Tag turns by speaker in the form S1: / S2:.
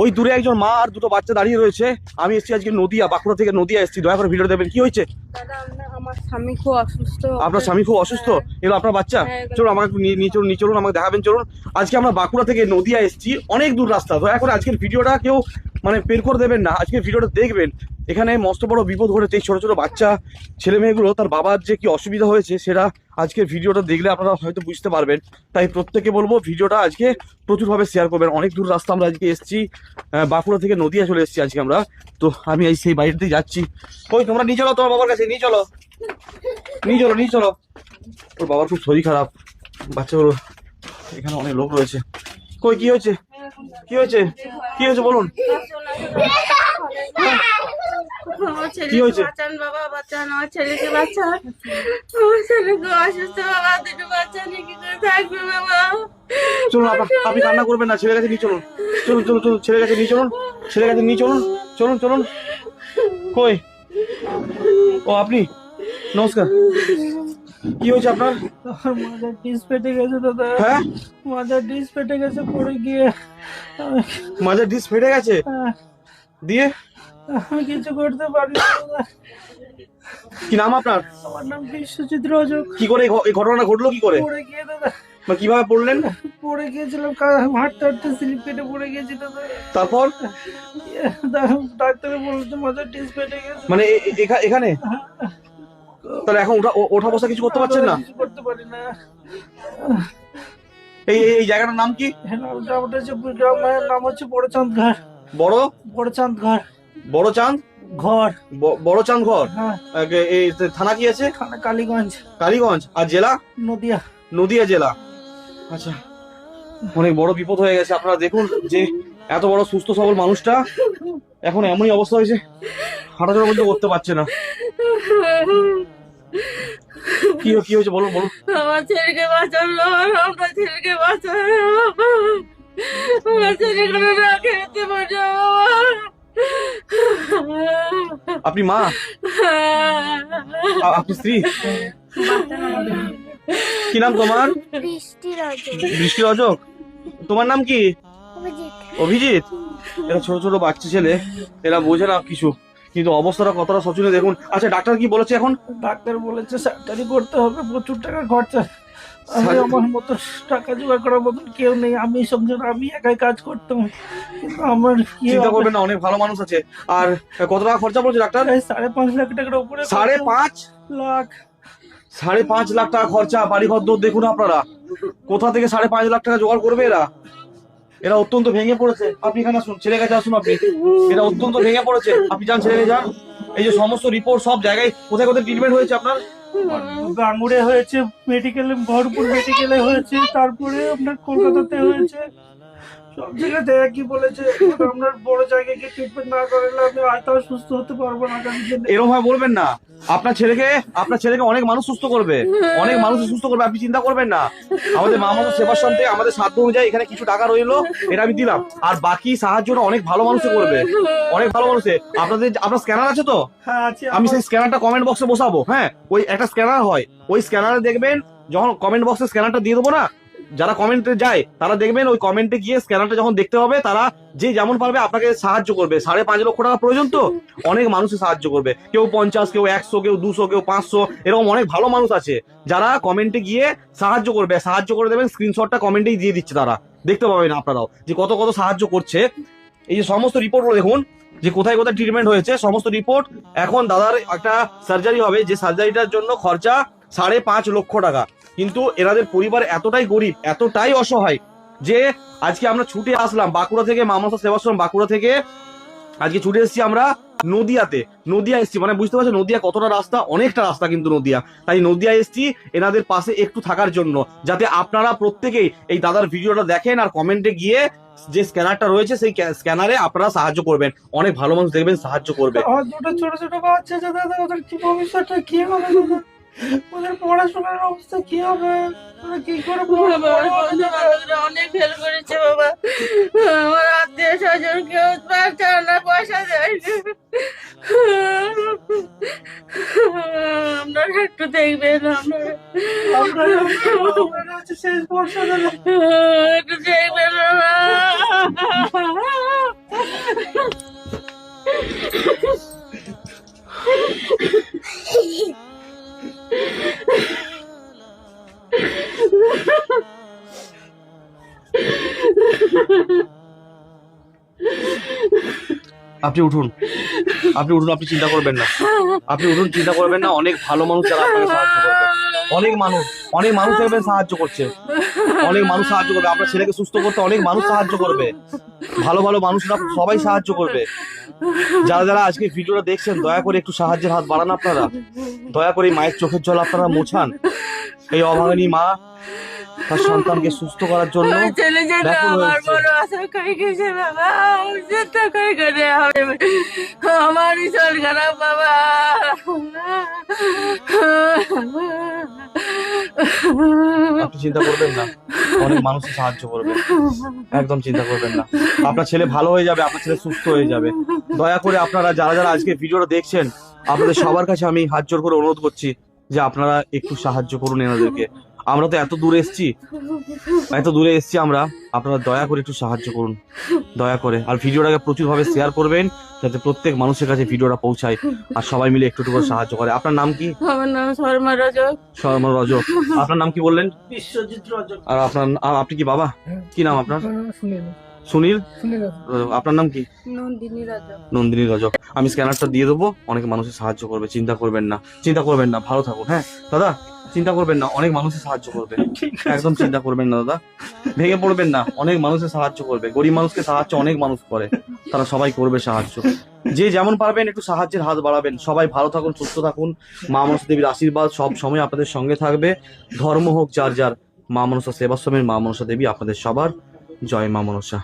S1: ওই দূরে একজন মা আর দুটো বাচ্চা দাঁড়িয়ে রয়েছে। আমি এসেছি আজকে নদিয়া, বাঁকুড়া থেকে নদিয়া এসেছি। দয়া করে ভিডিও দেবেন। কি হয়েছে?
S2: দাদা আমার স্বামী খুব অসুস্থ।
S1: আপনার স্বামী খুব অসুস্থ? এলো আপনার বাচ্চা? চলুন আমাকে একটু নিয়ে চলুন, নিয়ে চলুন, আমাকে দেখাবেন চলুন। আজকে আমরা বাঁকুড়া থেকে নদিয়া এসেছি, অনেক দূর রাস্তা। দয়া করে আজকের ভিডিওটা কেউ মানে বের করে দেবেন না, আজকের ভিডিওটা দেখবেন। এখানে মস্ত বড় বিপদ ঘটেছে। এই ছোট ছোট বাচ্চা ছেলে মেয়েগুলো, তার বাবার যে কি অসুবিধা হয়েছে সেটা আজকের ভিডিওটা দেখলে আপনারা হয়তো বুঝতে পারবেন। তাই প্রত্যেকে বলবো ভিডিওটা আজকে প্রচুরভাবে শেয়ার করবেন। অনেক দূর রাস্তা আমরা আজকে এসেছি, বাঁকুড়া থেকে নদিয়া চলে এসেছি আজকে আমরা। তো আমি এই সেই বাড়িতেই যাচ্ছি। কই তোমরা নিয়ে চলো তোমার বাবার কাছে, নিয়ে চলো, নিয়ে চলো, নিয়ে চলো। ওর বাবার খুব শরীর খারাপ, বাচ্চাগুলো এখানে অনেক লোক রয়েছে। কই কি হয়েছে, কি হয়েছে, কি হয়েছে বলুন, কি হয়েছে?
S2: বাঁচান বাবা, বাঁচান আমার ছেলেকে, বাঁচান আমার ছেলেকে, অসুস্থ বাবা, দুটো বাচ্চা নিয়ে কি করে থাকবে বাবা?
S1: চলুন আপনি কান্না করবেন না, ছেলের কাছে নিয়ে চলুন, চলুন চলুন চলুন, ছেলের কাছে নিয়ে চলুন, ছেলের কাছে নিয়ে চলুন, চলুন চলুন। কই ও আপনি? নমস্কার, কি হয়েছে আপনার?
S3: মাজার ডিস ফেটে গেছে দাদা।
S1: হ্যাঁ,
S3: মাজার ডিস ফেটে গেছে পড়ে গিয়ে।
S1: মাঝে ডিস ফেটে গেছে, দিয়ে
S3: আমি কিছু করতে পারি না দাদা।
S1: কি নাম আপনার?
S3: আমার নাম বিশ্বজিৎ রজক।
S1: কি করে এই ঘটনা ঘটলো, কি করে
S3: পড়ে গিয়ে দাদা,
S1: বা কিভাবে পড়লেন?
S3: পড়ে গিয়েছিলাম, হাঁটতে হাঁটতে স্লিপ কেটে পড়ে গেছি দাদা।
S1: তারপর
S3: ডাক্তারে বলেছে মাজার ডিস ফেটে গেছে।
S1: মানে এখানে তাহলে এখন ওঠা বসা কিছু করতে পারছেন না?
S3: কিছু করতে পারি না।
S1: এই এই জায়গাটার নাম কি?
S3: গ্রামের নাম হচ্ছে বড়চাঁদ ঘর। বড়চাঁদ ঘর,
S1: বড় চাঁদ
S3: ঘর,
S1: বড় চাঁদ ঘর।
S3: হ্যাঁ।
S1: এই থানা কি আছে?
S3: থানা কালীগঞ্জ।
S1: কালীগঞ্জ। আর জেলা?
S3: নদিয়া।
S1: নদিয়া জেলা। আচ্ছা, অনেক বড় বিপদ হয়ে গেছে। আপনারা দেখুন যে এত বড় সুস্থ সবল মানুষটা এখন এমনই অবস্থা হয়েছে, হাঁটাচলা পর্যন্ত করতে পারছে না। কি হয়েছে বলুন বলুন।
S2: আমার ছেলেকে বাঁচান, আমার ছেলেকে বাঁচান, আমার ছেলেকে না খেতে পারছে বাবা।
S1: আপনি মা? আপনি স্ত্রী? কি নাম তোমার? বৃষ্টি রজক। তোমার নাম কি? অভিজিৎ। এরা ছোট ছোট বাচ্চা ছেলে, এরা বোঝে না কিছু, কিন্তু অবস্থাটা কতটা শোচনীয় দেখুন। আচ্ছা, ডাক্তার কি বলেছে এখন?
S3: ডাক্তার বলেছে সার্জারি করতে হবে, প্রচুর টাকা খরচা। আমি আমার মতো টাকা জোগাড় করার মতন কেউ নেই। আমি সংসার আমি একাই কাজ করতাম, কিন্তু আমার
S1: চিন্তা করবেন না, অনেক ভালো মানুষ আছে। আর কত টাকা খরচা বলছে ডাক্তার?
S3: 5.5 লাখ টাকার উপরে।
S1: 5.5
S3: লাখ?
S1: 5.5 লাখ টাকা খরচা। বাড়ি ঘর দৌড় দেখুন আপনারা, কোথা থেকে 5.5 লাখ টাকা জোগাড় করবে এরা? এরা অত্যন্ত ভেঙে পড়েছে। আপনি এখানে আসুন, ছেলে কাছে আসুন আপনি। এরা অত্যন্ত ভেঙে পড়েছে। আপনি যান, ছেলে যান। এই যে সমস্ত রিপোর্ট সব জায়গায়, কোথায় কোথায় ট্রিটমেন্ট হয়েছে আপনার?
S3: গাঙ্গুড়ে হয়েছে, মেডিকেলে, ভরপুর মেডিকেলে হয়েছে, তারপরে আপনার কলকাতাতে হয়েছে। সব জায়গাতে একই বলেছে, আপনার বড় জায়গায় গিয়ে ট্রিটমেন্ট না করালে আমি হয়তো সুস্থ হতে পারবো না।
S1: এরকম ভাবে বলবেন না। আপনার ছেলেকে অনেক মানুষ সুস্থ করবে, অনেক মানুষ সুস্থ করবে, আপনি চিন্তা করবেন না। আমাদের মা মানব সেবাশ্রম থেকে আমাদের সাধ্য অনুযায়ী এখানে কিছু টাকা রইলো, এটা আমি দিলাম। আর বাকি সাহায্যটা অনেক ভালো মানুষে করবে, অনেক ভালো মানুষে। আপনার স্ক্যানার আছে তো? আমি সেই স্ক্যানারটা কমেন্ট বক্সে বসাবো। হ্যাঁ, ওই একটা স্ক্যানার হয়, ওই স্ক্যানারে দেখবেন, যখন কমেন্ট বক্সে স্ক্যানারটা দিয়ে দেবো না, যারা কমেন্টে যায় তারা দেখবেন ওই কমেন্টে গিয়ে স্ক্যানারটা যখন দেখতে হবে, তারা যে যেমন পারবে আপনাকে সাহায্য করবে। 5.5 লক্ষ টাকা প্রয়োজন, তো অনেক মানুষই সাহায্য করবে। কেউ 50, কেউ 100, কেউ 200, কেউ 500, এরকম অনেক ভালো মানুষ আছে যারা কমেন্টে গিয়ে সাহায্য করবে। সাহায্য করে দেবেন, স্ক্রিনশটটা কমেন্টেই দিয়ে দিচ্ছে, তারা দেখতে পাবেন আপনারাও যে কত কত সাহায্য করছে। এই যে সমস্ত রিপোর্টগুলো দেখুন যে কোথায় কোথায় ট্রিটমেন্ট হয়েছে, সমস্ত রিপোর্ট। এখন দাদার একটা সার্জারি হবে, যে সার্জারিটার জন্য খরচা 5.5 লক্ষ টাকা। কিন্তু এনাদের পরিবার এতটাই গরিব, এতটাই অসহায়, যে আজকে আমরা ছুটে আসলাম বাঁকুড়া থেকে, মা মানব সেবাশ্রম বাঁকুড়া থেকে আজকে ছুটে এসেছি আমরা নদিয়াতে। নদিয়া এসছি মানে বুঝতে পারছো নদিয়া কতটা রাস্তা, অনেকটা রাস্তা কিন্তু নদিয়া। তাই নদিয়া এসছি এনাদের পাশে একটু থাকার জন্য, যাতে আপনারা প্রত্যেকেই এই দাদার ভিডিওটা দেখেন আর কমেন্টে গিয়ে যে স্ক্যানারটা রয়েছে সেই স্ক্যানারে আপনারা সাহায্য করবেন। অনেক ভালো মানুষ দেখবেন সাহায্য করবে।
S3: দুটো ছোট ছোট বাচ্চা আছে দাদা, ওদের কি ভবিষ্যৎটা কি হবে দাদা? ওদের পড়াশোনার অবস্থা কি হবে? ওরা কি করে
S2: অনেক হেল্প করেছে বাবা। আমার আত্মীয় স্বজন কেউ পারছে না, পয়সা দেয় না। আপনারা একটু দেখবেন।
S3: শেষ বড় সমস্যা দাদা?
S2: একটু দেখবেন বাবা।
S1: আপনি উঠুন, আপনি উঠুন, আপনি চিন্তা করবেন না, আপনি উঠুন, চিন্তা করবেন না। অনেক ভালো মানুষ যারা আপনাকে সাহায্য করবে, অনেক মানুষ দেখবেন সাহায্য করছে, অনেক মানুষ সাহায্য করবে। আপনার ছেলেকে সুস্থ করতে অনেক মানুষ সাহায্য করবে, ভালো ভালো মানুষরা সবাই সাহায্য করবে। যারা যারা আজকে ভিডিওটা দেখছেন, দয়া করে একটু সাহায্যের হাত বাড়ান আপনারা, দয়া করে এই মায়ের চোখের জল আপনারা মোছান। এই অভাগিনী মা তার সন্তানকে সুস্থ করার জন্য
S2: আমার ছেলে যেন
S1: ব্যাকুল
S2: আমার
S1: হয়েছে।
S2: বড় আশা করে গেছে বাবা, চিন্তা করে হবে আমারই শরীর খারাপ বাবা।
S1: আপনি চিন্তা করবেন না, অনেক মানুষ সাহায্য করবে, একদম চিন্তা করবেন না। আপনার ছেলে ভালো হয়ে যাবে, আপনার ছেলে সুস্থ হয়ে যাবে। দয়া করে আপনারা যারা যারা আজকে ভিডিওটা দেখছেন, আপনাদের সবার কাছে আমি হাত জোর করে অনুরোধ করছি যে আপনারা একটু সাহায্য করুন এনাদেরকে। আমরা তো এত দূরে এসেছি আমরা, আপনারা দয়া করে একটু সাহায্য করুন, দয়া করে। আর ভিডিওটাকে প্রচুর ভাবে শেয়ার করবেন যাতে প্রত্যেক মানুষের কাছে ভিডিওটা পৌঁছায় আর সবাই মিলে একটু একটু করে সাহায্য করে। আপনার নাম কি?
S2: আমার নাম শর্মা রজক।
S1: শর্মা রজক। আপনার নাম কি বললেন?
S3: বিশ্বজিৎ রজক।
S1: আর আপনি কি বাবা? কি নাম আপনার?
S3: শুনিল
S1: সুনীল।
S3: শুনিল
S1: আপনার নাম কি?
S2: নন্দিনী রজক।
S1: নন্দিনী রজক। আমি স্ক্যানারটা দিয়ে দেবো, অনেক মানুষের সাহায্য করবে, চিন্তা করবেন না, চিন্তা করবেন না, ভালো থাকুন। হ্যাঁ দাদা, চিন্তা করবেন না, অনেক মানুষের সাহায্য করবে, একদম চিন্তা করবেন না দাদা, ভেঙে পড়বেন না, অনেক মানুষের সাহায্য করবে। গরিব মানুষকে সাহায্য অনেক মানুষ করে, তারা সবাই করবে সাহায্য। যে যেমন পারবেন একটু সাহায্যের হাত বাড়াবেন। সবাই ভালো থাকুন, সুস্থ থাকুন। মা মনসা দেবীর আশীর্বাদ সব সময় আপনাদের সঙ্গে থাকবে। ধর্ম হোক যার যার, মা মনসা সেবাশ্রমের মা মনসা দেবী আপনাদের সবার। জয় মা মনসা।